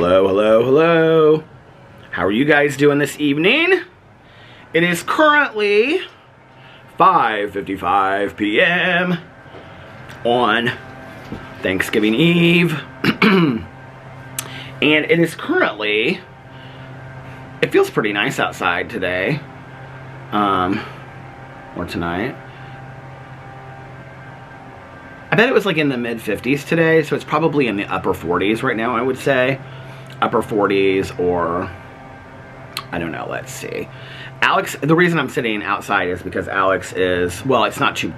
Hello, hello, hello. How are you guys doing this evening? It is currently 5:55 p.m. on Thanksgiving Eve. And it is currently, it feels pretty nice outside today. Or tonight. I bet it was like in the mid-50s today, so it's probably in the upper 40s right now, I would say. Upper 40s, or I don't know, let's see. Alex, the reason I'm sitting outside is because Alex is, well, it's not too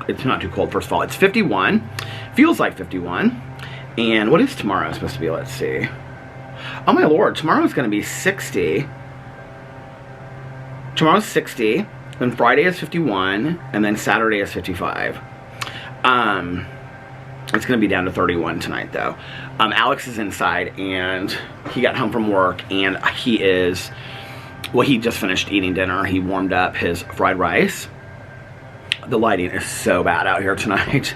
cold. First of all, it's 51. Feels like 51. And what is tomorrow supposed to be? Let's see. Oh my lord, tomorrow's going to be 60. Tomorrow's 60, then Friday is 51, and then Saturday is 55. It's going to be down to 31 tonight, though. Alex is inside, and he got home from work, and he is, well, he just finished eating dinner. He warmed up his fried rice. The lighting is so bad out here tonight.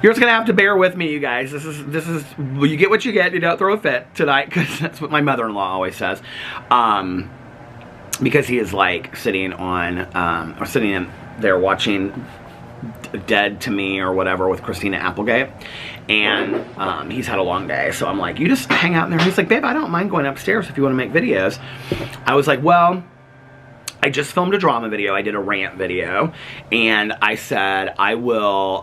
You're just going to have to bear with me, you guys. This is, well, you get what you get. You don't throw a fit tonight, because that's what my mother-in-law always says. Because he is, like, sitting on, or sitting in there watching Dead to Me or whatever with Christina Applegate, and he's had a long day, so I'm like, you just hang out in there. He's like, babe, I don't mind going upstairs if you want to make videos. I was like, well, I just filmed a drama video, I did a rant video, and I said I will,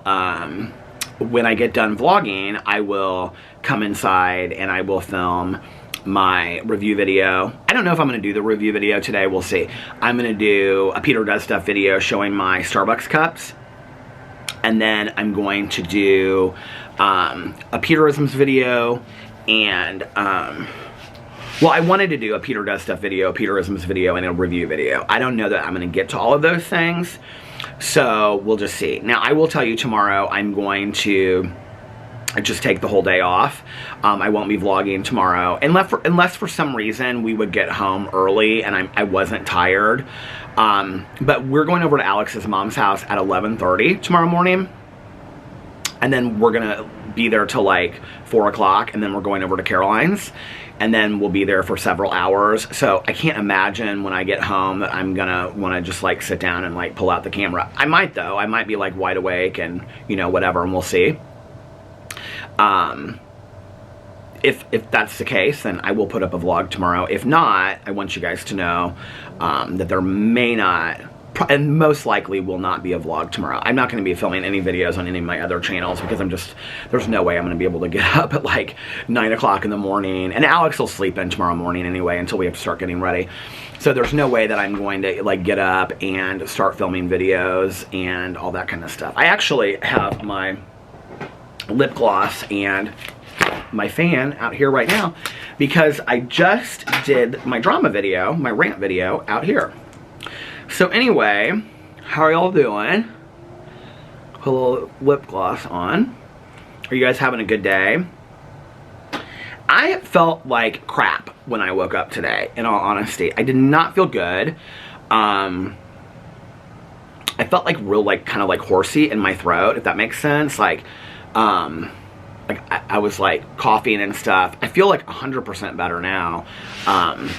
when I get done vlogging, I will come inside and I will film my review video. I don't know if I'm going to do the review video today, we'll see. I'm going to do a Peter Does Stuff video showing my Starbucks cups. And then I'm going to do a Peterisms video, and, well, I wanted to do a Peter Does Stuff video, a Peterisms video, and a review video. I don't know that I'm going to get to all of those things, so we'll just see. Now, I will tell you tomorrow I'm going to just take the whole day off. I won't be vlogging tomorrow, unless for some reason we would get home early and I wasn't tired. But we're going over to Alex's mom's house at 11:30 tomorrow morning, and then we're gonna be there till like 4 o'clock, and then we're going over to Caroline's, and then we'll be there for several hours. So I can't imagine when I get home that I'm gonna want to just like sit down and like pull out the camera. I might, though. I might be like wide awake and, you know, whatever, and we'll see. If that's the case, then I will put up a vlog tomorrow. If not, I want you guys to know that there may not, and most likely will not be a vlog tomorrow. I'm not going to be filming any videos on any of my other channels because there's no way I'm going to be able to get up at like 9 o'clock in the morning. And Alex will sleep in tomorrow morning anyway until we have to start getting ready. So there's no way that I'm going to like get up and start filming videos and all that kind of stuff. I actually have my lip gloss and my fan out here right now because I just did my drama video, my rant video out here. So anyway, how are y'all doing? Put a little lip gloss on. Are you guys having a good day? I felt like crap when I woke up today, in all honesty. I did not feel good. I felt like real, like, kind of like horsey in my throat, if that makes sense. Like I was like coughing and stuff. I feel like 100% better now. I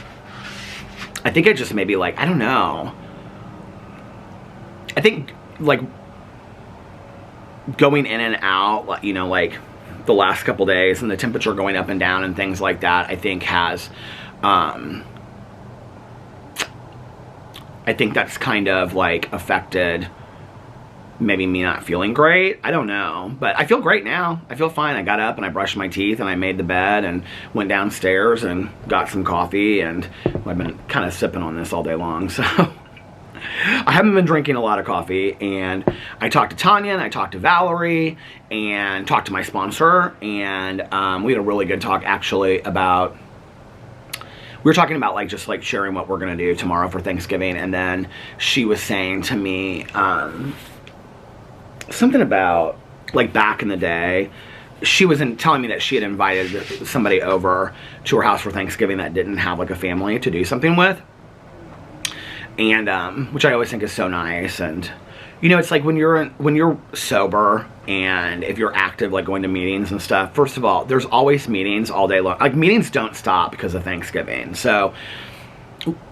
think I just maybe like, I don't know. I think like going in and out, you know, like the last couple days and the temperature going up and down and things like that, I think has, I think that's kind of like affected maybe me not feeling great. I don't know, but I feel great now. I feel fine. I got up and I brushed my teeth and I made the bed and went downstairs and got some coffee, and I've been kind of sipping on this all day long, so I haven't been drinking a lot of coffee. And I talked to Tanya and I talked to Valerie and talked to my sponsor, and we had a really good talk actually about, we were talking about like just like sharing what we're gonna do tomorrow for Thanksgiving. And then she was saying to me something about like back in the day, she was telling me that she had invited somebody over to her house for Thanksgiving that didn't have like a family to do something with, and which I always think is so nice. And You know, it's like when you're sober and if you're active, like going to meetings and stuff, first of all, there's always meetings all day long. Like, meetings don't stop because of Thanksgiving. So,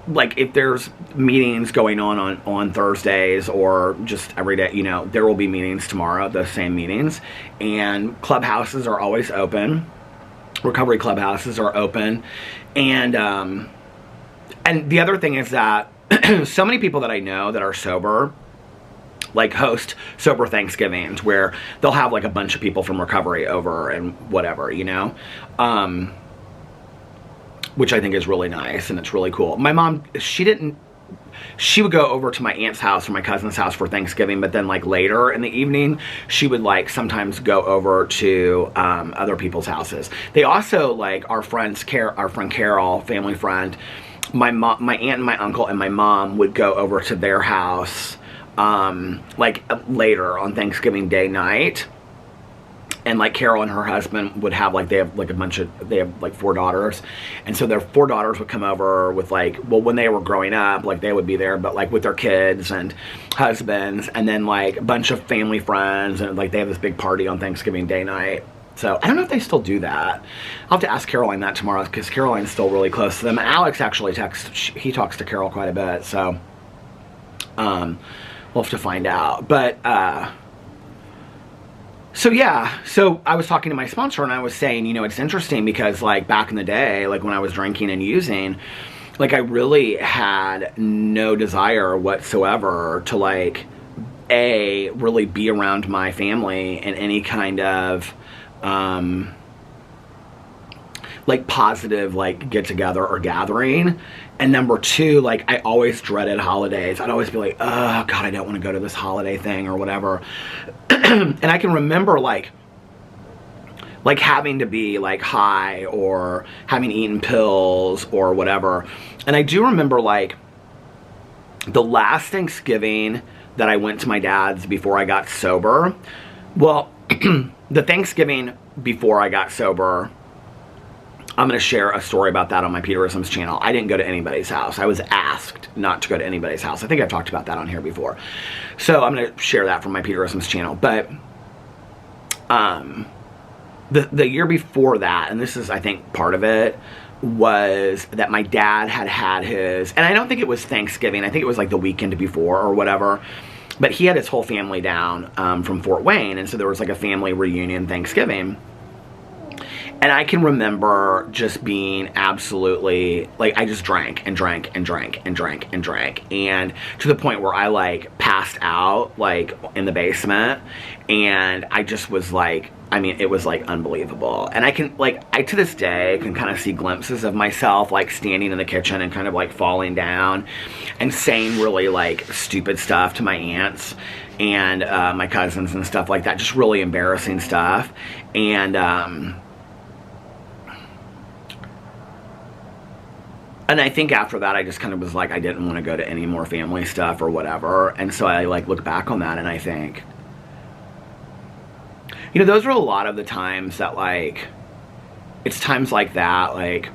like, if there's meetings going on Thursdays or just every day, you know, there will be meetings tomorrow, those same meetings. And clubhouses are always open. Recovery clubhouses are open. And the other thing is that so many people that I know that are sober, like, host sober Thanksgivings where they'll have like a bunch of people from recovery over and whatever, you know, which I think is really nice and it's really cool. My mom, she would go over to my aunt's house or my cousin's house for Thanksgiving, but then like later in the evening, she would like sometimes go over to other people's houses. They also, like, our friend Carol, family friend, my aunt and my uncle and my mom would go over to their house like later on Thanksgiving Day night, and like Carol and her husband would have like, they have like 4 daughters, and so their 4 daughters would come over with, like, well, when they were growing up, like, they would be there, but like with their kids and husbands, and then like a bunch of family friends, and like they have this big party on Thanksgiving Day night. So I don't know if they still do that. I'll have to ask Caroline that tomorrow because Caroline's still really close to them. Alex actually he talks to Carol quite a bit, so we'll have to find out. But, so yeah, so I was talking to my sponsor and I was saying, you know, it's interesting because, like, back in the day, like when I was drinking and using, like, I really had no desire whatsoever to, like, really be around my family in any kind of, like, positive, like, get together or gathering. And number 2, like, I always dreaded holidays. I'd always be like, oh God, I don't want to go to this holiday thing or whatever. And I can remember like having to be like high or having eaten pills or whatever. And I do remember, like, the last Thanksgiving that I went to my dad's before I got sober. Well, the Thanksgiving before I got sober, I'm going to share a story about that on my Peterisms channel. I didn't go to anybody's house. I was asked not to go to anybody's house. I think I've talked about that on here before. So I'm going to share that from my Peterisms channel. But the year before that, and this is, I think, part of it, was that my dad had his, and I don't think it was Thanksgiving. I think it was like the weekend before or whatever. But he had his whole family down from Fort Wayne. And so there was like a family reunion Thanksgiving. And I can remember just being absolutely, like, I just drank and drank and drank and drank and drank. And to the point where I, like, passed out, like, in the basement. And I just was, like, I mean, it was, like, unbelievable. And I can, like, I to this day can kind of see glimpses of myself, like, standing in the kitchen and kind of, like, falling down and saying really, like, stupid stuff to my aunts and my cousins and stuff like that. Just really embarrassing stuff. And I think after that, I just kind of was like, I didn't want to go to any more family stuff or whatever. And so I, like, look back on that and I think, you know, those are a lot of the times that, like, it's times like that, like,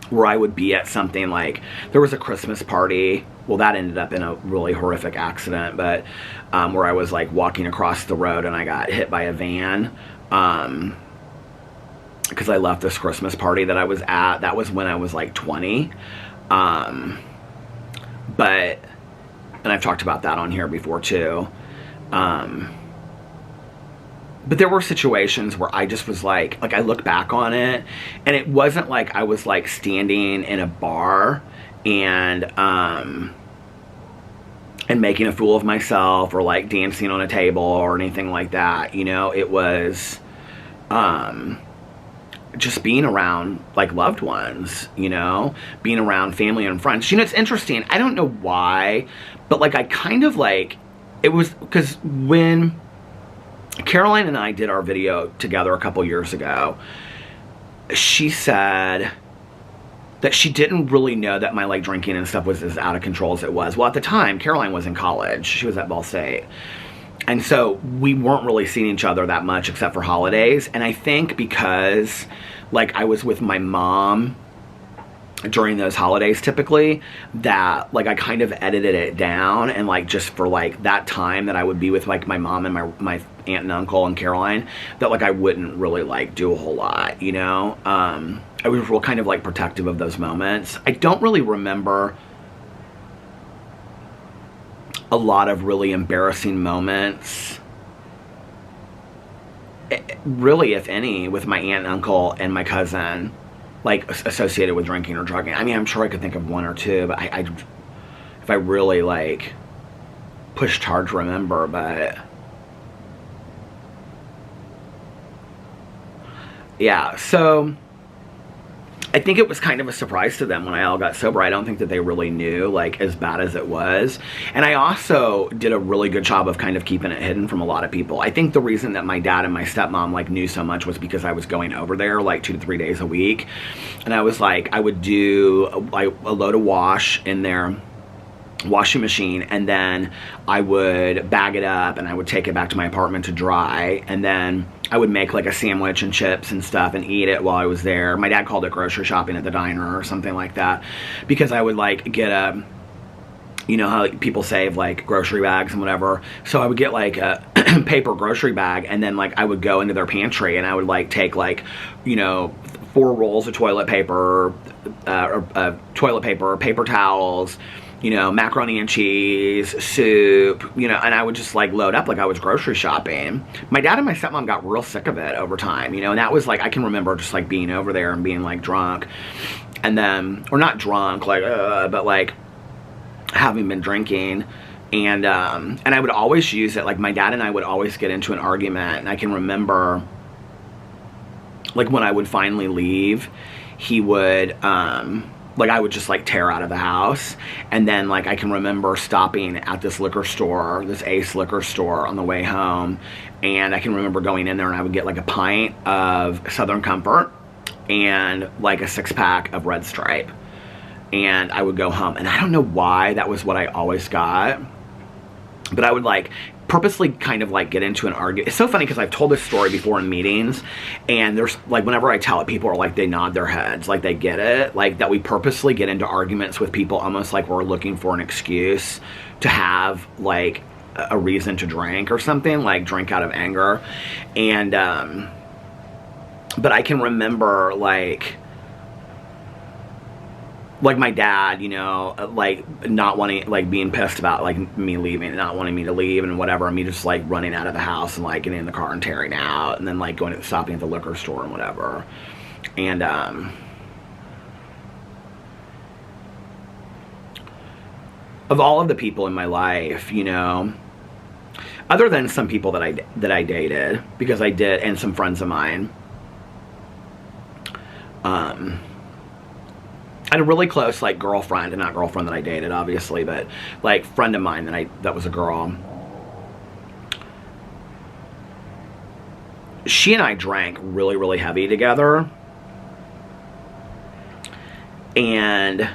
where I would be at something, like, there was a Christmas party. Well, that ended up in a really horrific accident, but where I was, like, walking across the road and I got hit by a van. Because I left this Christmas party that I was at. That was when I was like 20. And I've talked about that on here before too. But there were situations where I just was like I look back on it and it wasn't like I was like standing in a bar and making a fool of myself or like dancing on a table or anything like that. You know, it was, just being around, like, loved ones, you know, being around family and friends. You know, it's interesting. I don't know why, but, like, I kind of, like, it was, because when Caroline and I did our video together a couple years ago, she said that she didn't really know that my, like, drinking and stuff was as out of control as it was. Well, at the time, Caroline was in college. She was at Ball State. And so we weren't really seeing each other that much except for holidays. And I think because, like, I was with my mom during those holidays typically, that like I kind of edited it down, and like just for like that time that I would be with like my mom and my aunt and uncle and Caroline, that like I wouldn't really like do a whole lot, you know. I was real kind of like protective of those moments. I don't really remember a lot of really embarrassing moments, really, if any, with my aunt and uncle and my cousin, like associated with drinking or drugging. I mean, I'm sure I could think of one or two, but if I really like pushed hard to remember, but yeah, so I think it was kind of a surprise to them when I all got sober. I don't think that they really knew, like, as bad as it was. And I also did a really good job of kind of keeping it hidden from a lot of people. I think the reason that my dad and my stepmom, like, knew so much was because I was going over there, like, 2 to 3 days a week. And I was, like, I would do a load of wash in their washing machine, and then I would bag it up and I would take it back to my apartment to dry, and then I would make like a sandwich and chips and stuff and eat it while I was there. My dad called it grocery shopping at the diner or something like that, because I would like get a, you know how like, people save like grocery bags and whatever, so I would get like a paper grocery bag, and then like I would go into their pantry and I would like take like, you know, 4 rolls of toilet paper, paper towels, you know, macaroni and cheese, soup, you know, and I would just like load up like I was grocery shopping. My dad and my stepmom got real sick of it over time, you know, and that was like, I can remember just like being over there and being like drunk, and then, or not drunk, like, but like having been drinking, and I would always use it, like my dad and I would always get into an argument, and I can remember like when I would finally leave, he would, like I would just like tear out of the house, and then like I can remember stopping at this liquor store, this Ace liquor store, on the way home, and I can remember going in there and I would get like a pint of Southern Comfort and like a 6-pack of Red Stripe, and I would go home, and I don't know why that was what I always got, but I would like purposely kind of like get into an argument. It's so funny because I've told this story before in meetings, and there's like, whenever I tell it, people are like, they nod their heads, like they get it, like that we purposely get into arguments with people almost like we're looking for an excuse to have like a reason to drink or something, like drink out of anger. And but I can remember like my dad, you know, like not wanting, like being pissed about like me leaving, not wanting me to leave and whatever, and me just like running out of the house and like getting in the car and tearing out, and then like going to stopping at the liquor store and whatever. And of all of the people in my life, you know, other than some people that I dated, because I did, and some friends of mine, I had a really close like girlfriend, and not girlfriend that I dated obviously, but like friend of mine that was a girl. She and I drank really, really heavy together, and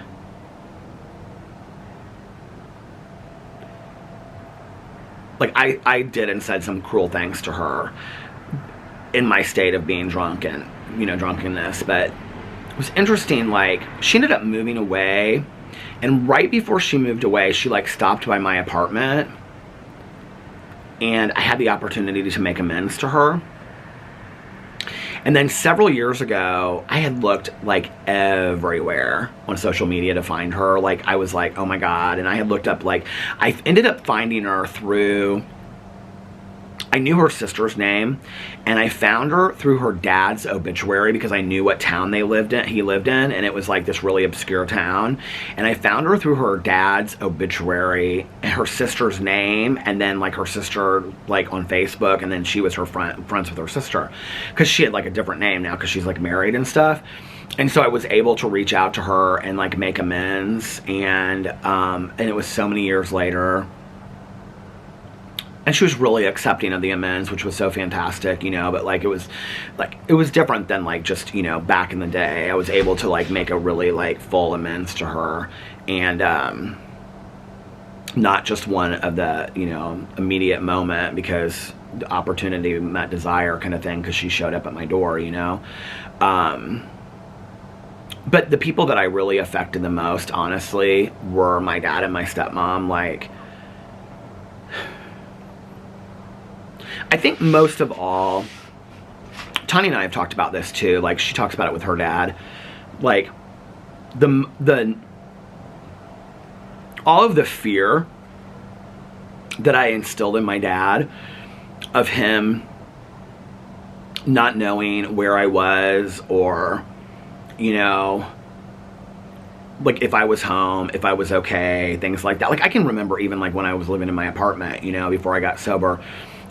like I did and said some cruel things to her in my state of being drunk and, you know, drunkenness. But it was interesting, like she ended up moving away, and right before she moved away, she like stopped by my apartment, and I had the opportunity to make amends to her. And then several years ago, I had looked like everywhere on social media to find her. Like I was like, oh my God. And I had looked up, like I ended up finding her through, I knew her sister's name, and I found her through her dad's obituary because I knew what town he lived in, and it was like this really obscure town. And I found her through her dad's obituary and her sister's name, and then like her sister like on Facebook, and then she was her friends with her sister because she had like a different name now because she's like married and stuff. And so I was able to reach out to her and like make amends, and it was so many years later. And she was really accepting of the amends, which was so fantastic, you know, but like it was different than like just, you know, back in the day. I was able to like make a really like full amends to her, and not just one of the, you know, immediate moment because the opportunity met desire kind of thing, because she showed up at my door, you know. But the people that I really affected the most, honestly, were my dad and my stepmom. Like, I think most of all, Tanya and I have talked about this too. Like, she talks about it with her dad. Like, all of the fear that I instilled in my dad of him not knowing where I was, or, you know, like if I was home, if I was okay, things like that. Like, I can remember even like when I was living in my apartment, you know, before I got sober,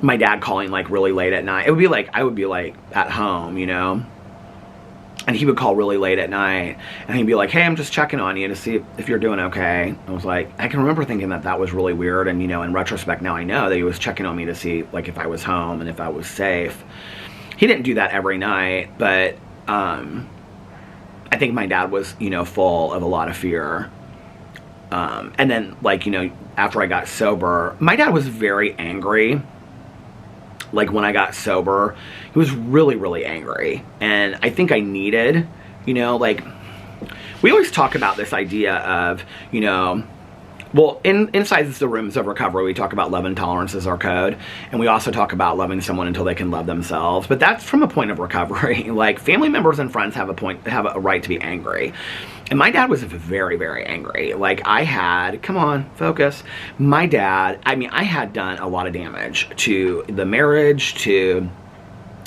my dad calling like really late at night. It would be like, I would be like at home, you know, and he would call really late at night, and he'd be like, hey, I'm just checking on you to see if you're doing okay. I was like, I can remember thinking that that was really weird. And, you know, in retrospect, now I know that he was checking on me to see like if I was home and if I was safe. He didn't do that every night, but I think my dad was, you know, full of a lot of fear. And then, like, you know, after I got sober, my dad was very angry. Like, when I got sober, he was really, really angry. And I think I needed, you know, like, we always talk about this idea of, you know, well, inside the rooms of recovery, we talk about love and tolerance as our code. And we also talk about loving someone until they can love themselves. But that's from a point of recovery. Like, family members and friends have a right to be angry. And my dad was very, very angry. Like, I had, come on, focus. My dad, I mean, I had done a lot of damage to the marriage, to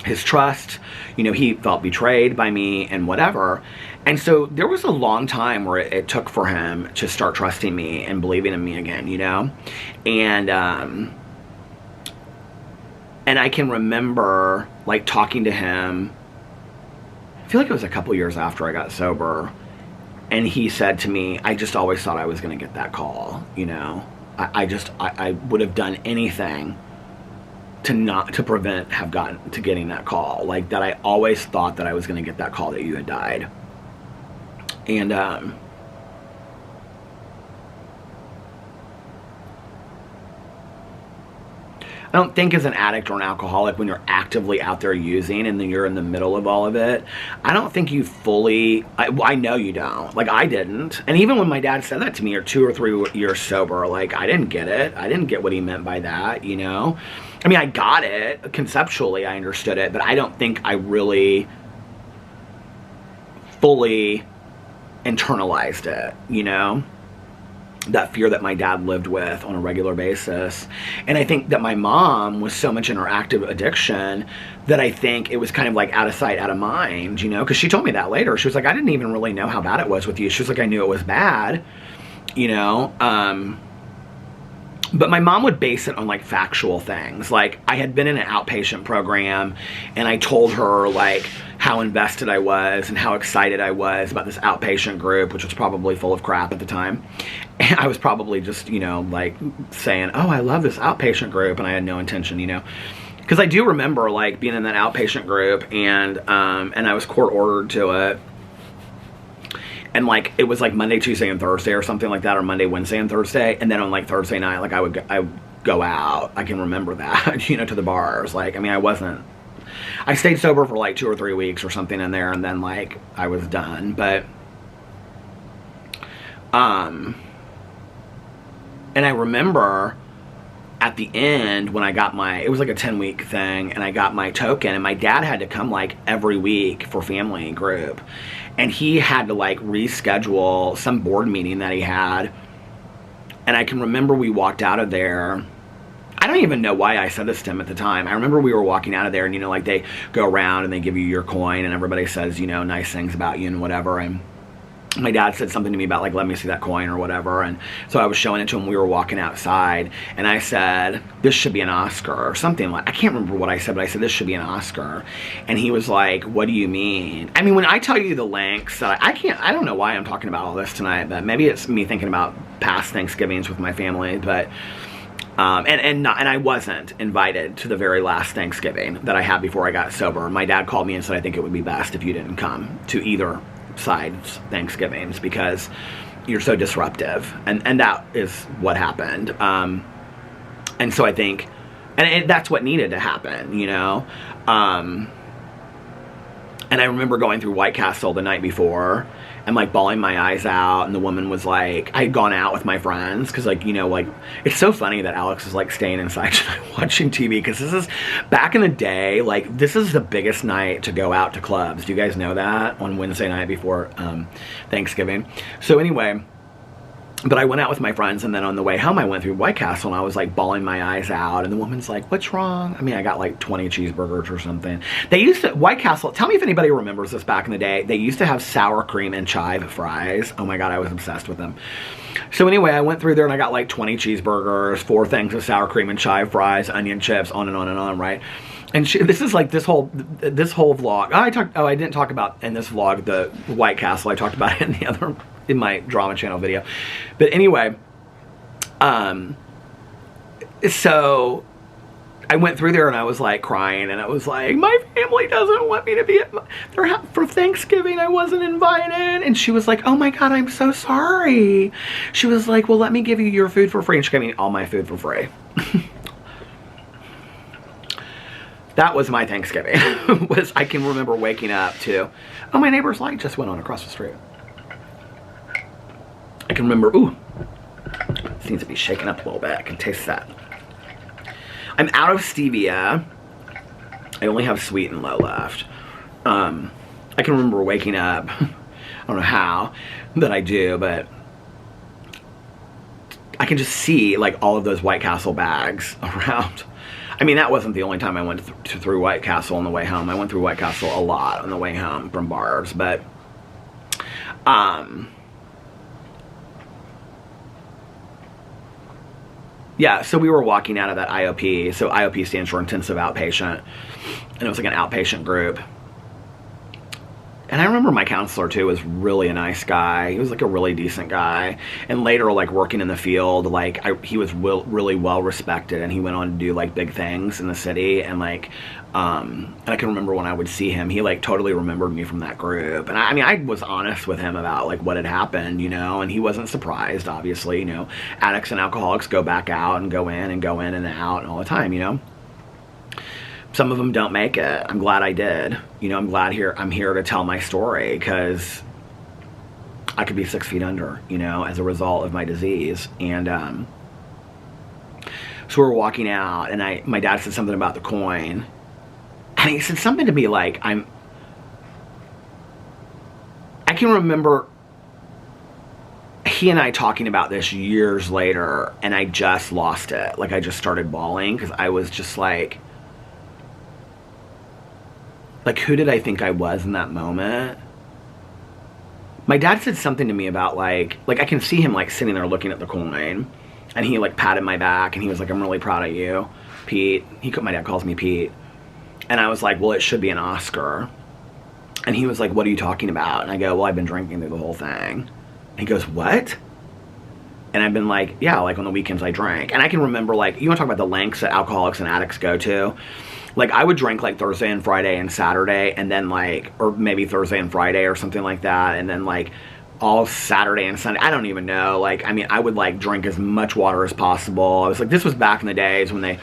his trust. You know, he felt betrayed by me and whatever. And so there was a long time where it took for him to start trusting me and believing in me again, you know? And I can remember, like, talking to him, I feel like it was a couple years after I got sober, and he said to me, I just always thought I was going to get that call, you know? I would have done anything to prevent getting that call. Like, that I always thought that I was going to get that call that you had died. And I don't think as an addict or an alcoholic, when you're actively out there using and then you're in the middle of all of it, I don't think you fully, I know you don't. Like, I didn't. And even when my dad said that to me, or 2 or 3 years sober, like, I didn't get it. I didn't get what he meant by that, you know? I mean, I got it. Conceptually, I understood it, but I don't think I really fully internalized it, you know? That fear that my dad lived with on a regular basis. And I think that my mom was so much in her active addiction that I think it was kind of like out of sight, out of mind, you know? Because she told me that later. She was like, I didn't even really know how bad it was with you. She was like, I knew it was bad, you know? But my mom would base it on, like, factual things. Like, I had been in an outpatient program, and I told her, like, how invested I was and how excited I was about this outpatient group, which was probably full of crap at the time. And I was probably just, you know, like, saying, oh, I love this outpatient group, and I had no intention, you know. Because I do remember, like, being in that outpatient group, and I was court-ordered to it. And, like, it was, like, Monday, Tuesday, and Thursday or something like that, or Monday, Wednesday, and Thursday. And then on, like, Thursday night, like, I would go out. I can remember that, you know, to the bars. Like, I mean, I stayed sober for, like, 2 or 3 weeks or something in there, and then, like, I was done. But, and I remember at the end when I got it was like a 10-week thing, and I got my token, and my dad had to come, like, every week for family group. And he had to, like, reschedule some board meeting that he had. And I can remember we walked out of there. I don't even know why I said this to him at the time. I remember we were walking out of there, and, you know, like, they go around and they give you your coin, and everybody says, you know, nice things about you and whatever. And my dad said something to me about, like, let me see that coin or whatever. And so I was showing it to him. We were walking outside, and I said, this should be an Oscar or something. Like, I can't remember what I said, but I said, this should be an Oscar. And he was like, what do you mean? I mean, when I tell you the lengths that I don't know why I'm talking about all this tonight, but maybe it's me thinking about past Thanksgivings with my family. But and I wasn't invited to the very last Thanksgiving that I had before I got sober. My dad called me and said, I think it would be best if you didn't come to either side's Thanksgivings because you're so disruptive. And that is what happened. And so I think, and that's what needed to happen, you know? And I remember going through White Castle the night before and like bawling my eyes out, and the woman was like, I had gone out with my friends because, like, you know, like, it's so funny that Alex is like staying inside tonight watching TV, because this is back in the day, like, this is the biggest night to go out to clubs. Do you guys know that? On Wednesday night before Thanksgiving. So anyway, but I went out with my friends, and then on the way home I went through White Castle, and I was like bawling my eyes out, and the woman's like, what's wrong? I mean, I got like 20 cheeseburgers or something. They used to, White Castle, tell me if anybody remembers this back in the day, they used to have sour cream and chive fries. Oh my God, I was obsessed with them. So anyway, I went through there and I got like 20 cheeseburgers, 4 things of sour cream and chive fries, onion chips, on and on and on, right? And this is like this whole vlog. I didn't talk about in this vlog the White Castle. I talked about it in the other, in my drama channel video. But anyway, so I went through there and I was like crying, and I was like, my family doesn't want me to be at their house for Thanksgiving. I wasn't invited. And she was like, oh my God, I'm so sorry. She was like, well, let me give you your food for free. And she gave me all my food for free. That was my Thanksgiving. I can remember waking up to, oh, my neighbor's light just went on across the street. I can remember, ooh, it seems to be shaking up a little bit. I can taste that. I'm out of stevia. I only have sweet and low left. I can remember waking up, I don't know how that I do, but I can just see like all of those White Castle bags around. I mean, that wasn't the only time I went through White Castle on the way home. I went through White Castle a lot on the way home from bars, but yeah, so we were walking out of that IOP. So IOP stands for intensive outpatient, and it was like an outpatient group. And I remember my counselor too was really a nice guy. He was like a really decent guy. And later, like working in the field, like he was really well respected, and he went on to do like big things in the city. And like, and I can remember when I would see him, he like totally remembered me from that group. And I mean, I was honest with him about like what had happened, you know, and he wasn't surprised, obviously, you know. Addicts and alcoholics go back out and go in and out all the time, you know. Some of them don't make it. I'm glad I did. You know, I'm here to tell my story, because I could be 6 feet under, you know, as a result of my disease. And so we're walking out, and my dad said something about the coin. And he said something to me like, I can remember he and I talking about this years later, and I just lost it. Like, I just started bawling, because I was just like, who did I think I was in that moment? My dad said something to me about like I can see him like sitting there looking at the coin, and he like patted my back, and he was like, I'm really proud of you, Pete. My dad calls me Pete. And I was like, well, it should be an Oscar. And he was like, what are you talking about? And I go, well, I've been drinking through the whole thing. And he goes, what? And I've been like, yeah, like on the weekends I drank. And I can remember, like, you want to talk about the lengths that alcoholics and addicts go to? Like, I would drink like Thursday and Friday and Saturday, and then like, or maybe Thursday and Friday or something like that, and then like all Saturday and Sunday. I don't even know. Like, I mean, I would like drink as much water as possible. I was like, this was back in the days when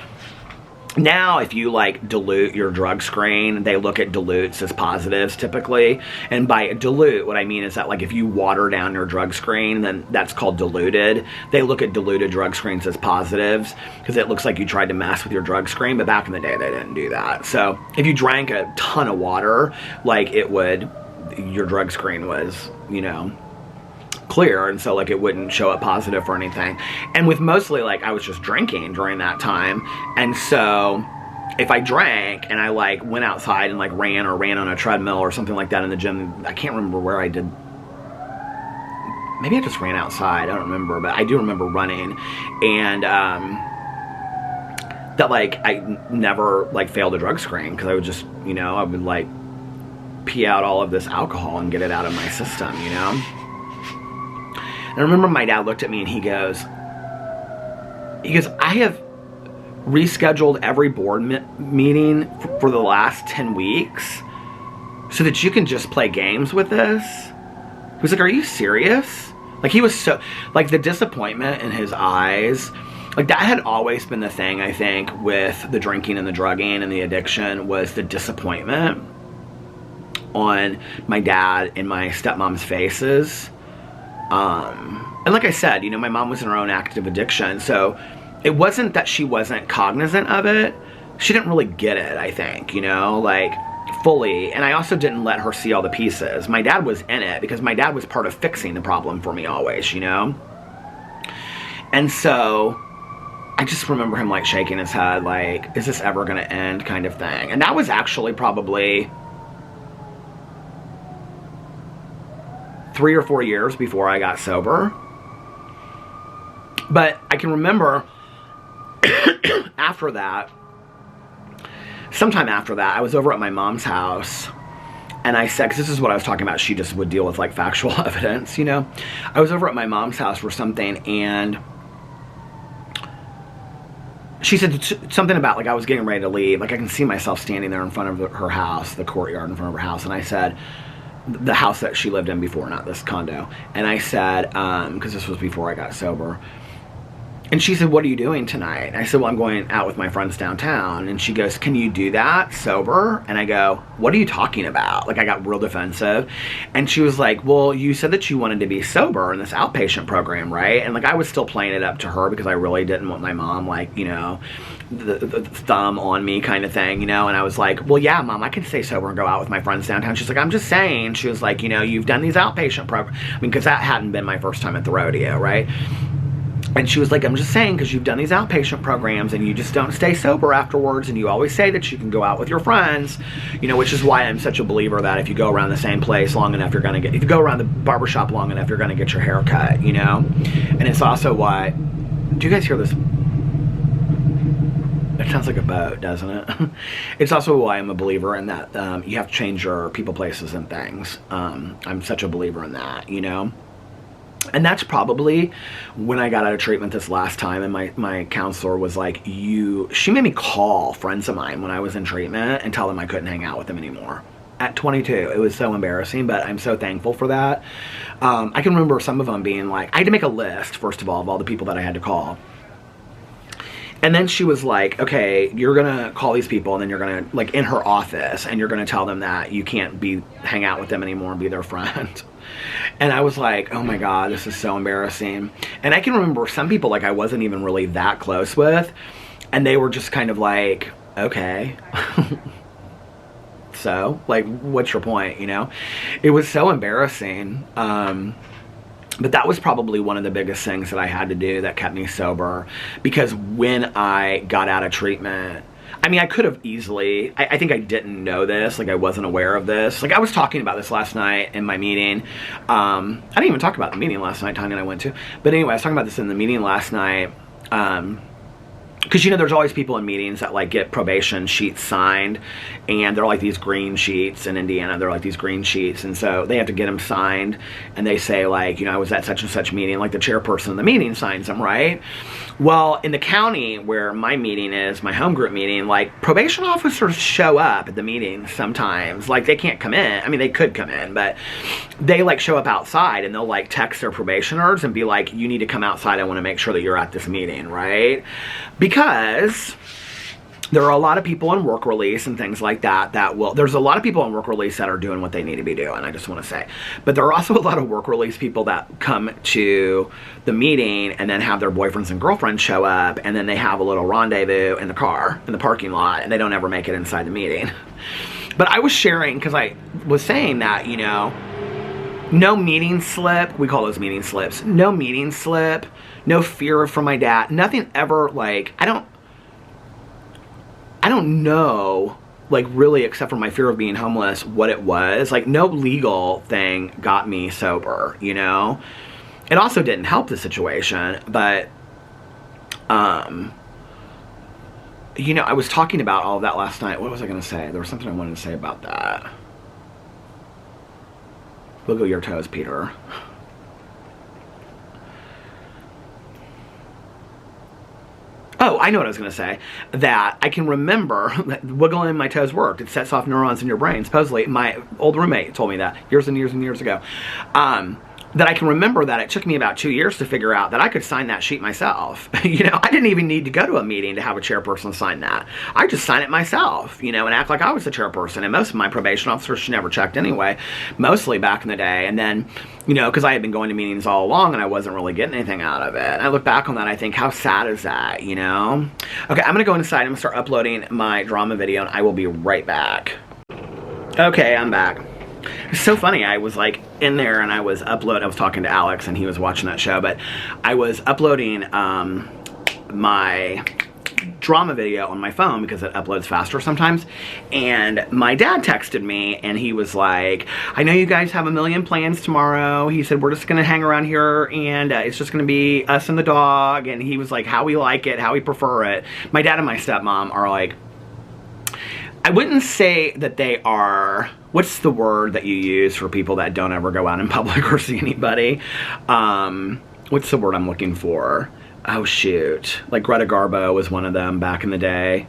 now if you like dilute your drug screen, they look at dilutes as positives typically. And by dilute, what I mean is that like if you water down your drug screen, then that's called diluted. They look at diluted drug screens as positives, because it looks like you tried to mess with your drug screen, but back in the day they didn't do that. So if you drank a ton of water, like your drug screen was, you know, clear, and so like it wouldn't show up positive for anything. And with mostly like I was just drinking during that time, and so if I drank and I like went outside and like ran on a treadmill or something like that in the gym, I can't remember where I did, maybe I just ran outside, I don't remember, but I do remember running. And that like I never like failed a drug screen, because I would just, you know, I would like pee out all of this alcohol and get it out of my system, you know. And I remember my dad looked at me and he goes, I have rescheduled every board meeting for the last 10 weeks so that you can just play games with this. He was like, are you serious? Like, he was so, like, the disappointment in his eyes, like, that had always been the thing, I think, with the drinking and the drugging and the addiction, was the disappointment on my dad and my stepmom's faces. And like I said, you know, my mom was in her own active addiction, so it wasn't that she wasn't cognizant of it. She didn't really get it, I think, you know, like, fully. And I also didn't let her see all the pieces. My dad was in it because my dad was part of fixing the problem for me always, you know. And so I just remember him like shaking his head like, is this ever gonna end, kind of thing. And that was actually probably 3 or 4 years before I got sober. But I can remember after that, sometime after that, I was over at my mom's house, and I said, because this is what I was talking about, she just would deal with like factual evidence, you know. I was over at my mom's house for something, and she said something about like I was getting ready to leave, like I can see myself standing there in front of her house, the courtyard in front of her house, and I said, the house that she lived in before, not this condo, and I said, because this was before I got sober, and she said, what are you doing tonight? And I said, well, I'm going out with my friends downtown. And she goes, can you do that sober? And I go, what are you talking about? Like, I got real defensive. And she was like, well, you said that you wanted to be sober in this outpatient program, right? And like, I was still playing it up to her because I really didn't want my mom, like, you know, the thumb on me kind of thing, you know. And I was like, well, yeah, Mom, I can stay sober and go out with my friends downtown. She's like, I'm just saying. She was like, you know, you've done these outpatient programs. I mean, because that hadn't been my first time at the rodeo, right? And she was like, I'm just saying, because you've done these outpatient programs and you just don't stay sober afterwards, and you always say that you can go out with your friends, you know, which is why I'm such a believer that if you go around the same place long enough, if you go around the barbershop long enough, you're going to get your hair cut, you know. And it's also why, do you guys hear this? It sounds like a boat, doesn't it? It's also why I'm a believer in that you have to change your people, places, and things. I'm such a believer in that, you know. And that's probably when I got out of treatment this last time, and my counselor was like, she made me call friends of mine when I was in treatment and tell them I couldn't hang out with them anymore. At 22, it was so embarrassing, but I'm so thankful for that. I can remember some of them being like, I had to make a list, first of all the people that I had to call. And then she was like, okay, you're gonna call these people, and then you're gonna, like, in her office, and you're gonna tell them that you can't hang out with them anymore and be their friend. And I was like, oh my God, this is so embarrassing. And I can remember some people, like, I wasn't even really that close with, and they were just kind of like, okay. So, like, what's your point, you know? It was so embarrassing. But that was probably one of the biggest things that I had to do that kept me sober, because when I got out of treatment, I mean, I could have easily, I think I didn't know this, like I wasn't aware of this. Like, I was talking about this last night in my meeting. I didn't even talk about the meeting last night, Tanya and I went to. But anyway, I was talking about this in the meeting last night. Because, you know, there's always people in meetings that, like, get probation sheets signed, and they're like these green sheets. In Indiana, they're like these green sheets, and so they have to get them signed, and they say, like, you know, I was at such and such meeting, like the chairperson of the meeting signs them, right? Well, in the county where my meeting is, my home group meeting, like, probation officers show up at the meetings sometimes. Like, they can't come in. I mean, they could come in, but they, like, show up outside, and they'll, like, text their probationers and be like, you need to come outside. I want to make sure that you're at this meeting, right? Because there are a lot of people on work release and things like that there's a lot of people on work release that are doing what they need to be doing, I just want to say. But there are also a lot of work release people that come to the meeting and then have their boyfriends and girlfriends show up, and then they have a little rendezvous in the car, in the parking lot, and they don't ever make it inside the meeting. But I was sharing, because I was saying that, you know, no meeting slip, we call those meeting slips, no meeting slip, no fear from my dad, nothing ever, like, I don't know, like, really, except for my fear of being homeless, what it was. Like, no legal thing got me sober, you know? It also didn't help the situation, but, you know, I was talking about all of that last night. What was I going to say? There was something I wanted to say about that. Wiggle your toes, Peter. Oh, I know what I was going to say. That I can remember that wiggling my toes worked. It sets off neurons in your brain. Supposedly, my old roommate told me that years and years and years ago. that I can remember that it took me about 2 years to figure out that I could sign that sheet myself. You know, I didn't even need to go to a meeting to have a chairperson sign that. I just sign it myself, you know, and act like I was the chairperson. And most of my probation officers, she never checked anyway, mostly back in the day. And then, you know, because I had been going to meetings all along and I wasn't really getting anything out of it. And I look back on that, I think, how sad is that, you know? Okay, I'm going to go inside. I'm going to start uploading my drama video, and I will be right back. Okay, I'm back. It's so funny, I was like in there and I was talking to Alex and he was watching that show, but I was uploading my drama video on my phone because it uploads faster sometimes, and my dad texted me and he was like, I know you guys have a million plans tomorrow. He said, we're just gonna hang around here and it's just gonna be us and the dog, and he was like, how we like it, how we prefer it. My dad and my stepmom are like, I wouldn't say that they are, what's the word that you use for people that don't ever go out in public or see anybody? What's the word I'm looking for? Oh shoot, like Greta Garbo was one of them back in the day.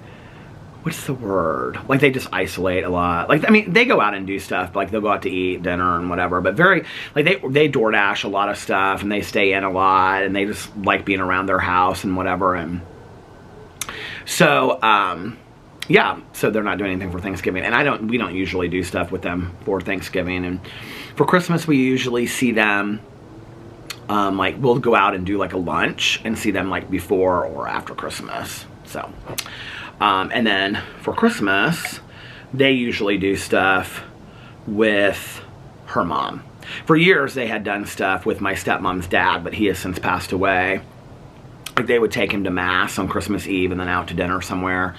What's the word? Like they just isolate a lot. Like, I mean, they go out and do stuff, like they'll go out to eat dinner and whatever, but very, like they DoorDash a lot of stuff and they stay in a lot and they just like being around their house and whatever. And so, yeah, so they're not doing anything for Thanksgiving, and we don't usually do stuff with them for Thanksgiving. And for Christmas, we usually see them, like, we'll go out and do like a lunch and see them like before or after Christmas. So, and then for Christmas, they usually do stuff with her mom. For years, they had done stuff with my stepmom's dad, but he has since passed away. Like, they would take him to Mass on Christmas Eve and then out to dinner somewhere.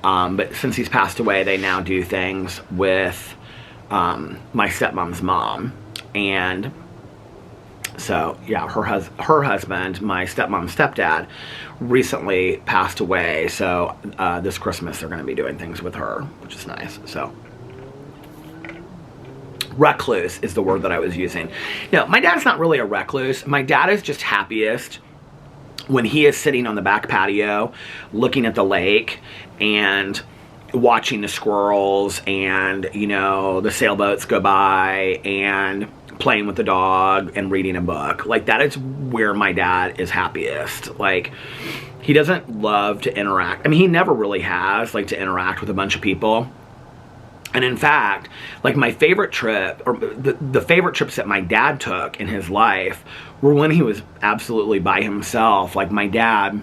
But since he's passed away, they now do things with my stepmom's mom. And so, yeah, her husband, my stepmom's stepdad, recently passed away. So this Christmas, they're going to be doing things with her, which is nice. So recluse is the word that I was using. No, my dad's not really a recluse. My dad is just happiest when he is sitting on the back patio looking at the lake and watching the squirrels and, you know, the sailboats go by and playing with the dog and reading a book. Like, that is where my dad is happiest. Like, he doesn't love to interact. I mean, he never really has, like, to interact with a bunch of people. And in fact, like, my favorite trip, or the favorite trips that my dad took in his life were when he was absolutely by himself. Like, my dad,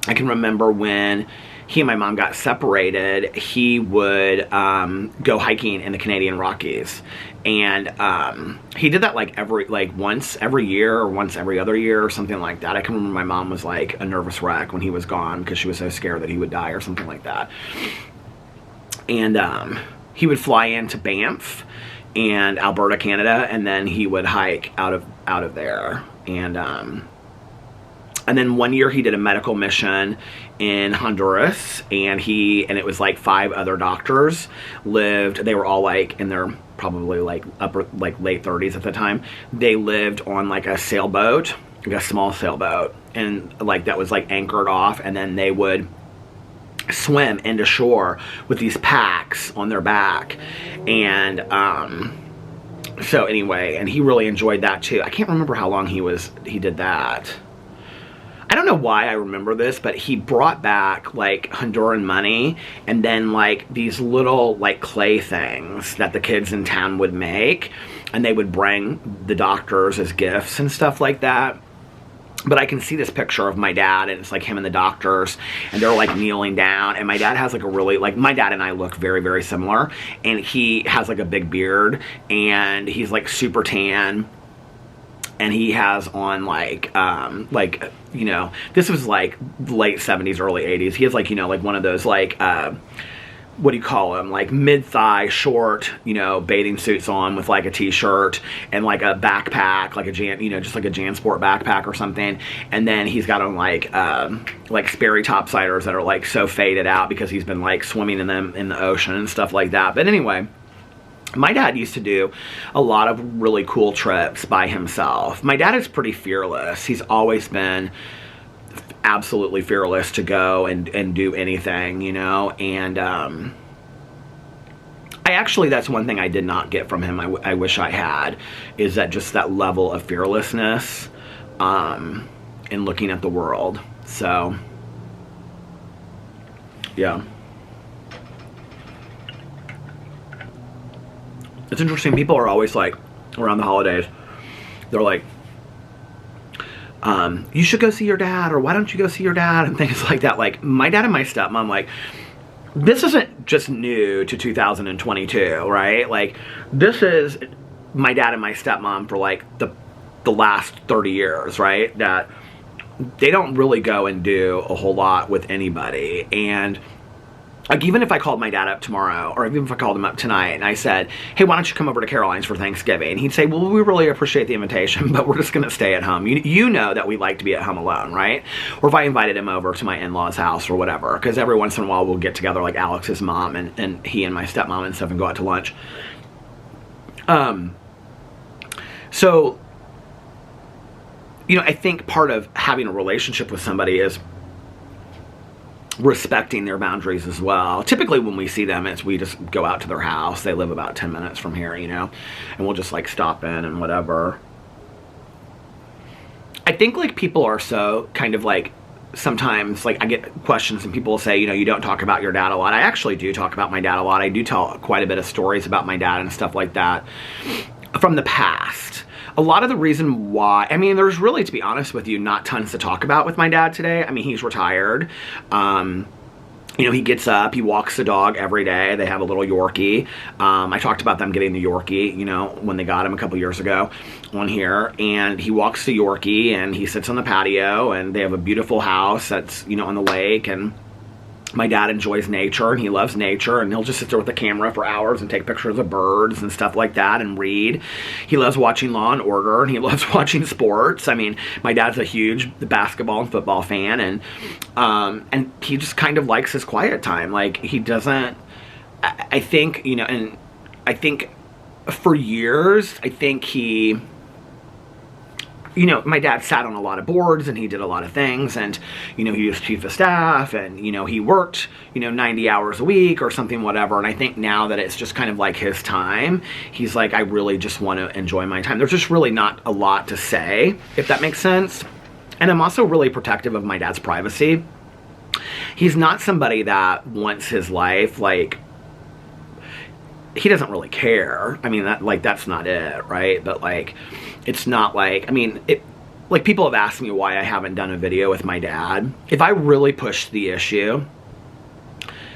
I can remember when he and my mom got separated, he would go hiking in the Canadian Rockies. And he did that like once every year or once every other year or something like that. I can remember my mom was like a nervous wreck when he was gone because she was so scared that he would die or something like that. And he would fly into Banff and Alberta, Canada, and then he would hike out of there. And then one year he did a medical mission in Honduras, and it was like 5 other doctors lived. They were all like in their probably like late 30s at the time. They lived on like a sailboat, like a small sailboat, and like that was like anchored off, and then they would swim into shore with these packs on their back. And so anyway, and he really enjoyed that too. I can't remember how long he did that. I don't know why I remember this, but he brought back like Honduran money and then like these little like clay things that the kids in town would make, and they would bring the doctors as gifts and stuff like that. But I can see this picture of my dad, and it's like him and the doctors, and they're like kneeling down, and my dad has like a really, like, my dad and I look very, very similar, and he has like a big beard, and he's like super tan, and he has on like, you know, this was like late 70s, early 80s, he has like, you know, like one of those like, what do you call them, like mid-thigh short, you know, bathing suits on with like a t-shirt and like a backpack, like a just like a JanSport backpack or something. And then he's got on like Sperry topsiders that are like so faded out because he's been like swimming in them in the ocean and stuff like that. But anyway, my dad used to do a lot of really cool trips by himself. My dad is pretty fearless. He's always been absolutely fearless to go and do anything, you know. And that's one thing I did not get from him. I wish I had, is that just that level of fearlessness in looking at the world. So, yeah. It's interesting. People are always like, around the holidays, they're like, you should go see your dad, or why don't you go see your dad, and things like that. Like, my dad and my stepmom, like, this isn't just new to 2022, right? Like, this is my dad and my stepmom for like the last 30 years, right? That they don't really go and do a whole lot with anybody. And like, even if I called my dad up tomorrow, or even if I called him up tonight and I said, hey, why don't you come over to Caroline's for Thanksgiving? He'd say, well, we really appreciate the invitation, but we're just going to stay at home. You know that we like to be at home alone, right? Or if I invited him over to my in-laws' house or whatever, because every once in a while we'll get together, like Alex's mom and he and my stepmom and stuff, and go out to lunch. So, you know, I think part of having a relationship with somebody is respecting their boundaries as well. Typically when we see them, we just go out to their house. They live about 10 minutes from here, you know, and we'll just like stop in and whatever. I think like people are so kind of like, sometimes like I get questions and people will say, you know, you don't talk about your dad a lot. I actually do talk about my dad a lot. I do tell quite a bit of stories about my dad and stuff like that from the past. A lot of the reason why, I mean, there's really, to be honest with you, not tons to talk about with my dad today. I mean, he's retired. You know, he gets up, he walks the dog every day. They have a little Yorkie. I talked about them getting the Yorkie, you know, when they got him a couple years ago on here. And he walks the Yorkie and he sits on the patio, and they have a beautiful house that's, you know, on the lake. And my dad enjoys nature, and he loves nature, and he'll just sit there with the camera for hours and take pictures of birds and stuff like that and read. He loves watching Law and Order, and he loves watching sports. I mean, my dad's a huge basketball and football fan, and he just kind of likes his quiet time. Like, he doesn't, I think, you know, and I think for years, I think he, you know, my dad sat on a lot of boards and he did a lot of things, and, you know, he was chief of staff, and, you know, he worked, you know, 90 hours a week or something, whatever. And I think now that it's just kind of like his time, he's like, I really just want to enjoy my time. There's just really not a lot to say, if that makes sense. And I'm also really protective of my dad's privacy. He's not somebody that wants his life, like, he doesn't really care. I mean, that's not it, right? But like, it's not like, I mean, like, people have asked me why I haven't done a video with my dad. If I really pushed the issue,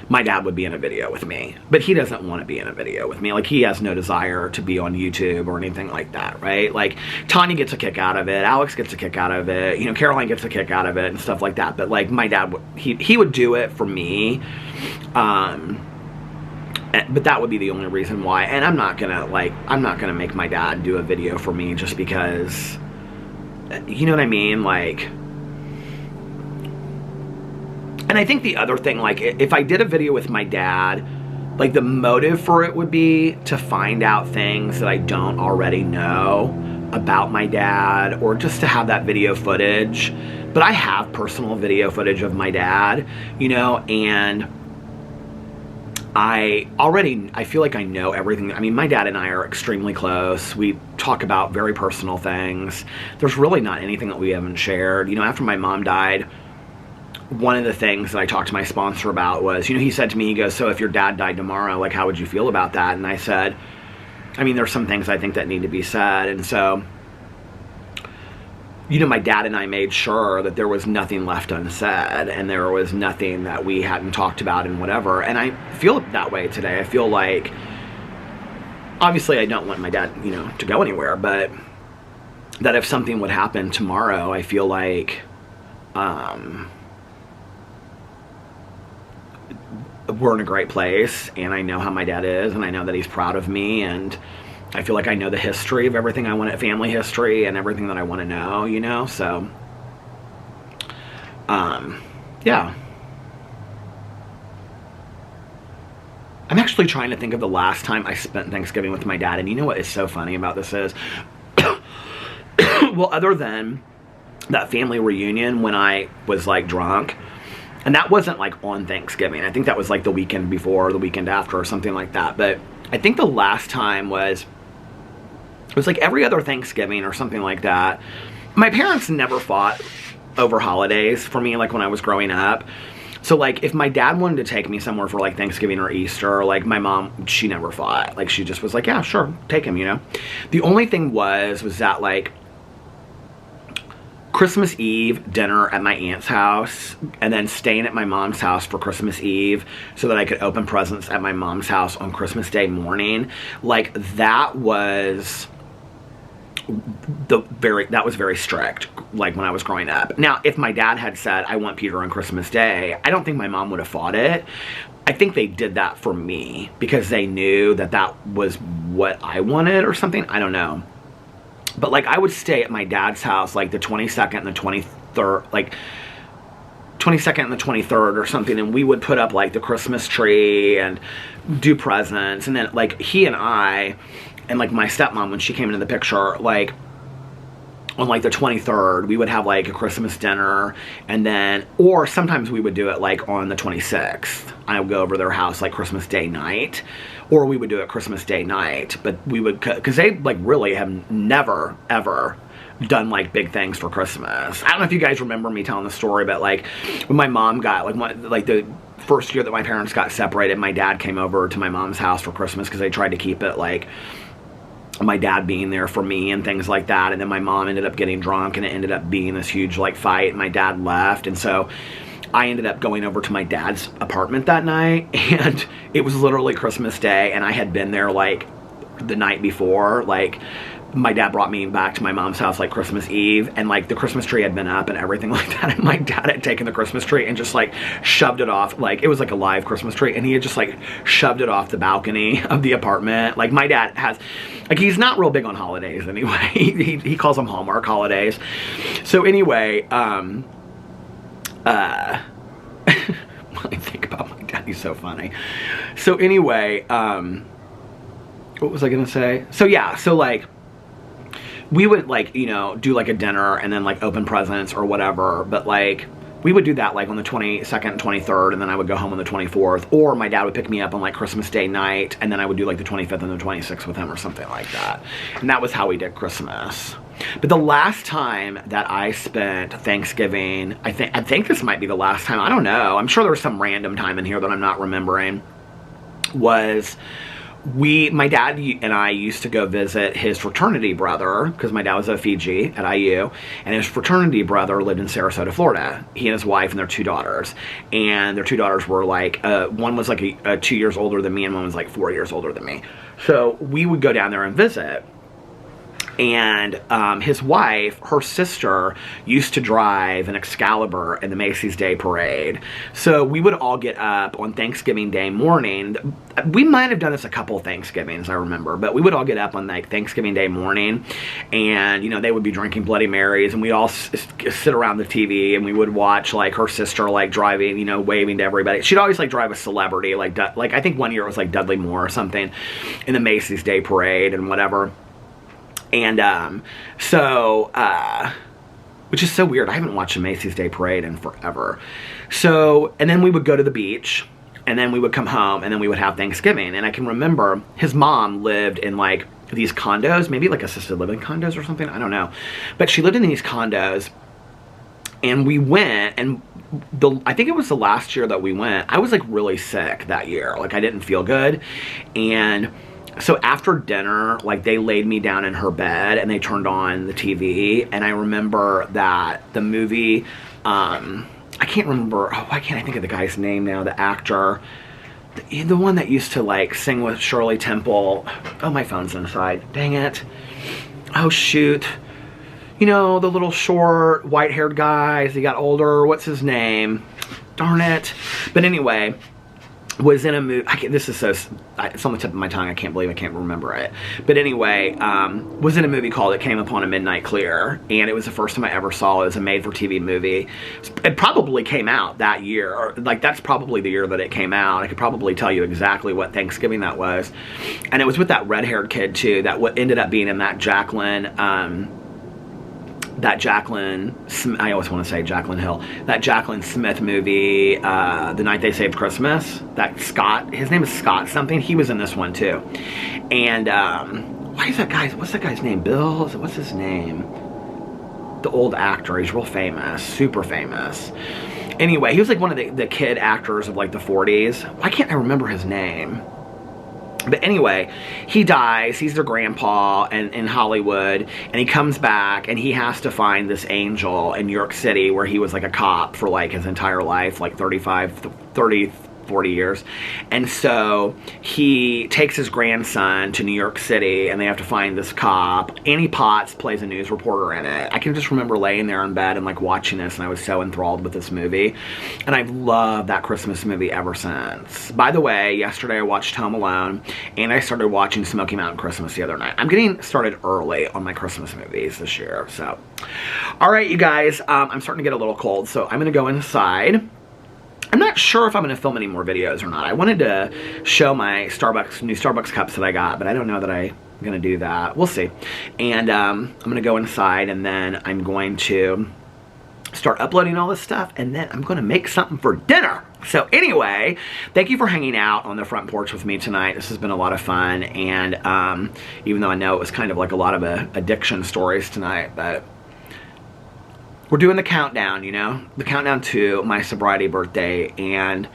my dad would be in a video with me, but he doesn't want to be in a video with me. Like, he has no desire to be on YouTube or anything like that, right? Like, Tanya gets a kick out of it, Alex gets a kick out of it, you know, Caroline gets a kick out of it and stuff like that. But like, my dad, he would do it for me. But that would be the only reason why. And I'm not gonna make my dad do a video for me just because, you know what I mean? Like, and I think the other thing, like, if I did a video with my dad, like, the motive for it would be to find out things that I don't already know about my dad, or just to have that video footage. But I have personal video footage of my dad, you know, and I feel like I know everything. I mean, my dad and I are extremely close. We talk about very personal things. There's really not anything that we haven't shared. You know, after my mom died, one of the things that I talked to my sponsor about was, you know, he said to me, he goes, so if your dad died tomorrow, like, how would you feel about that? And I said, I mean, there's some things I think that need to be said. And so, you know, my dad and I made sure that there was nothing left unsaid, and there was nothing that we hadn't talked about and whatever. And I feel that way today. I feel like, obviously I don't want my dad, you know, to go anywhere, but that if something would happen tomorrow, I feel like we're in a great place, and I know how my dad is, and I know that he's proud of me, and I feel like I know the history of everything I want, family history and everything that I want to know, you know, so, yeah. I'm actually trying to think of the last time I spent Thanksgiving with my dad, and you know what is so funny about this is, well, other than that family reunion when I was, like, drunk, and that wasn't, like, on Thanksgiving. I think that was, like, the weekend before or the weekend after or something like that, but I think the last time was, it was like every other Thanksgiving or something like that. My parents never fought over holidays for me, like when I was growing up. So like if my dad wanted to take me somewhere for like Thanksgiving or Easter, like my mom, she never fought. Like she just was like, yeah, sure, take him, you know. The only thing was that like Christmas Eve dinner at my aunt's house, and then staying at my mom's house for Christmas Eve so that I could open presents at my mom's house on Christmas Day morning. Like that was very strict, like when I was growing up. Now, if my dad had said, I want Peter on Christmas Day, I don't think my mom would have fought it. I think they did that for me because they knew that that was what I wanted or something. I don't know. But like I would stay at my dad's house like the 22nd and the 23rd, like 22nd and the 23rd or something, and we would put up like the Christmas tree and do presents. And then like he and I and like my stepmom, when she came into the picture, like on like the 23rd, we would have like a Christmas dinner, and then, or sometimes we would do it like on the 26th. I would go over their house like Christmas Day night, or we would do it Christmas Day night. But we would, because they like really have never ever done like big things for Christmas. I don't know if you guys remember me telling the story, but like when my mom got like the first year that my parents got separated, my dad came over to my mom's house for Christmas because they tried to keep it like my dad being there for me and things like that. And then my mom ended up getting drunk, and it ended up being this huge like fight, and my dad left. And so I ended up going over to my dad's apartment that night, and it was literally Christmas Day, and I had been there like the night before. Like my dad brought me back to my mom's house like Christmas Eve, and like the Christmas tree had been up and everything like that, and my dad had taken the Christmas tree and just like shoved it off. Like it was like a live Christmas tree, and he had just like shoved it off the balcony of the apartment. Like my dad has, like, he's not real big on holidays anyway. He calls them Hallmark holidays. So anyway, when I think about my dad, he's so funny. So anyway, what was I gonna say? So yeah, so like we would like, you know, do like a dinner and then like open presents or whatever, but like we would do that like on the 22nd and 23rd, and then I would go home on the 24th, or my dad would pick me up on like Christmas Day night, and then I would do like the 25th and the 26th with him or something like that. And that was how we did Christmas. But the last time that I spent Thanksgiving, I think this might be the last time, I don't know, I'm sure there was some random time in here that I'm not remembering, was my dad and I used to go visit his fraternity brother, because my dad was at Fiji at IU, and his fraternity brother lived in Sarasota, Florida. He and his wife and their 2 daughters. And their 2 daughters were like, one was like 2 years older than me, and one was like 4 years older than me. So we would go down there and visit. And his wife, her sister, used to drive an Excalibur in the Macy's Day Parade. So we would all get up on Thanksgiving Day morning. We might have done this a couple Thanksgivings, I remember, but we would all get up on like Thanksgiving Day morning, and you know, they would be drinking Bloody Marys, and we'd all sit around the TV, and we would watch like her sister like driving, you know, waving to everybody. She'd always like drive a celebrity, like I think one year it was like Dudley Moore or something in the Macy's Day Parade and whatever. And which is so weird. I haven't watched a Macy's Day Parade in forever. So, and then we would go to the beach, and then we would come home, and then we would have Thanksgiving. And I can remember his mom lived in like these condos, maybe like assisted living condos or something, I don't know. But she lived in these condos, and we went, and I think it was the last year that we went, I was like really sick that year. Like I didn't feel good. And so after dinner, like they laid me down in her bed and they turned on the TV, and I remember that the movie, I can't remember, why can't I think of the guy's name now, the actor, the one that used to like sing with Shirley Temple. Oh, my phone's inside, dang it. Oh shoot. You know, the little short white-haired guy as he got older, what's his name? Darn it. But anyway, was in a movie, this is so, it's on the tip of my tongue, I can't believe I can't remember it. But anyway, was in a movie called It Came Upon a Midnight Clear, and it was the first time I ever saw it. It was a made-for-TV movie. It probably came out that year, or like that's probably the year that it came out. I could probably tell you exactly what Thanksgiving that was. And it was with that red-haired kid too, that what ended up being in that Jacqueline, that I always want to say Jaclyn Hill, that Jaclyn Smith movie, The Night They Saved Christmas, that Scott, his name is Scott something, he was in this one too. And why is that guy, what's that guy's name, Bill, what's his name? The old actor, he's real famous, super famous. Anyway, he was like one of the kid actors of like the 40s. Why can't I remember his name? But anyway, he dies, he's their grandpa in Hollywood, and he comes back and he has to find this angel in New York City where he was like a cop for like his entire life, like 40 years. And so he takes his grandson to New York City and they have to find this cop. Annie Potts plays a news reporter in it. I can just remember laying there in bed and like watching this, and I was so enthralled with this movie. And I've loved that Christmas movie ever since. By the way, yesterday I watched Home Alone and I started watching Smoky Mountain Christmas the other night. I'm getting started early on my Christmas movies this year. So, all right, you guys, I'm starting to get a little cold, so I'm gonna go inside. I'm not sure if I'm going to film any more videos or not. I wanted to show my new Starbucks cups that I got, but I don't know that I'm going to do that. We'll see. And I'm going to go inside, and then I'm going to start uploading all this stuff, and then I'm going to make something for dinner. So anyway, thank you for hanging out on the front porch with me tonight. This has been a lot of fun, and even though I know it was kind of like a lot of addiction stories tonight, but we're doing the countdown, you know, the countdown to my sobriety birthday, and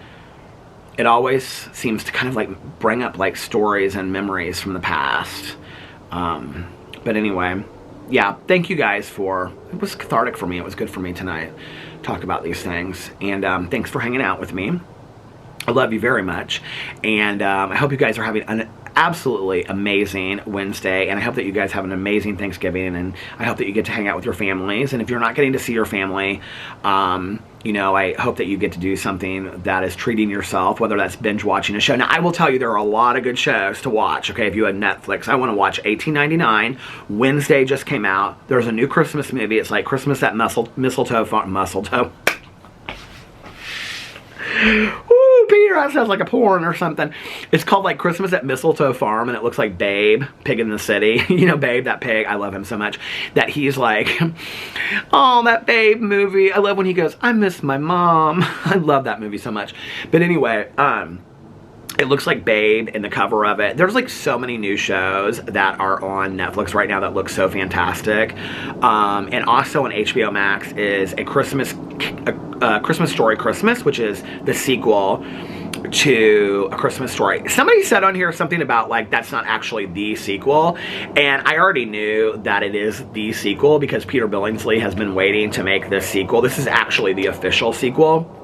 it always seems to kind of like bring up like stories and memories from the past. But anyway, yeah, thank you guys it was cathartic for me. It was good for me tonight, talk about these things, and thanks for hanging out with me. I love you very much, and I hope you guys are having an absolutely amazing Wednesday, and I hope that you guys have an amazing Thanksgiving, and I hope that you get to hang out with your families. And if you're not getting to see your family, you know, I hope that you get to do something that is treating yourself, whether that's binge watching a show. Now, I will tell you there are a lot of good shows to watch, okay? If you had Netflix, I want to watch 1899. Wednesday just came out. There's a new Christmas movie. It's like Christmas at Mistletoe Farm. Peter, that sounds like a porn or something. It's called like Christmas at Mistletoe Farm, and it looks like Babe, Pig in the City. You know Babe, that pig. I love him so much. That he's like, oh, that Babe movie. I love when he goes, I miss my mom. I love that movie so much. But anyway, it looks like Babe in the cover of it. There's like so many new shows that are on Netflix right now that look so fantastic. And also on HBO Max is a Christmas Story Christmas, which is the sequel to A Christmas Story. Somebody said on here something about like that's not actually the sequel, and I already knew that it is the sequel because Peter Billingsley has been waiting to make this sequel. This is actually the official sequel.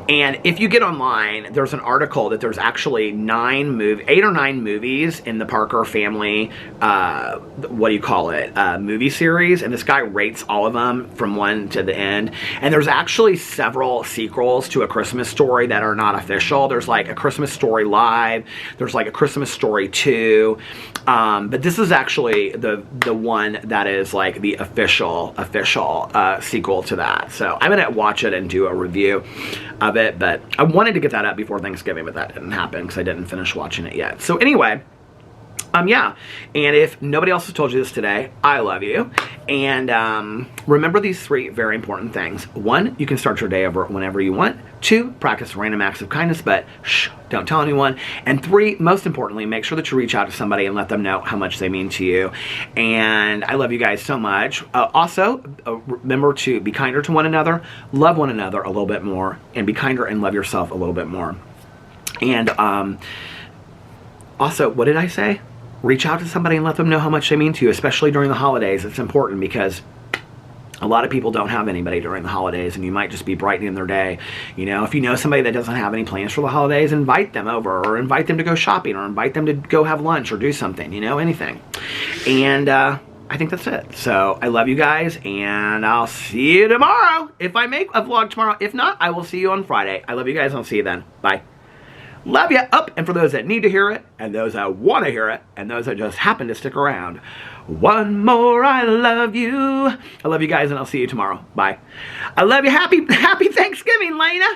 And if you get online, there's an article that there's actually 8 or 9 movies in the Parker family, movie series, and this guy rates all of them from 1 to the end. And there's actually several sequels to A Christmas Story that are not official. There's like A Christmas Story Live, there's like A Christmas Story 2, but this is actually the one that is like the official sequel to that. So I'm gonna watch it and do a review of it, but I wanted to get that up before Thanksgiving, but that didn't happen because I didn't finish watching it yet. So anyway, yeah, and if nobody else has told you this today, I love you. And remember these 3 very important things. 1, you can start your day over whenever you want. 2, practice random acts of kindness, but shh, don't tell anyone. And 3, most importantly, make sure that you reach out to somebody and let them know how much they mean to you. And I love you guys so much. Also, remember to be kinder to one another, love one another a little bit more, and be kinder and love yourself a little bit more. And also, what did I say? Reach out to somebody and let them know how much they mean to you, especially during the holidays. It's important because a lot of people don't have anybody during the holidays, and you might just be brightening their day. You know, if you know somebody that doesn't have any plans for the holidays, invite them over, or invite them to go shopping, or invite them to go have lunch, or do something, you know, anything. And I think that's it. So I love you guys, and I'll see you tomorrow. If I make a vlog tomorrow. If not, I will see you on Friday. I love you guys, and I'll see you then. Bye. Love you. Up. And for those that need to hear it, and those that want to hear it, and those that just happen to stick around, one more I love you. I love you guys, and I'll see you tomorrow. Bye. I love you. Happy Thanksgiving, Lena.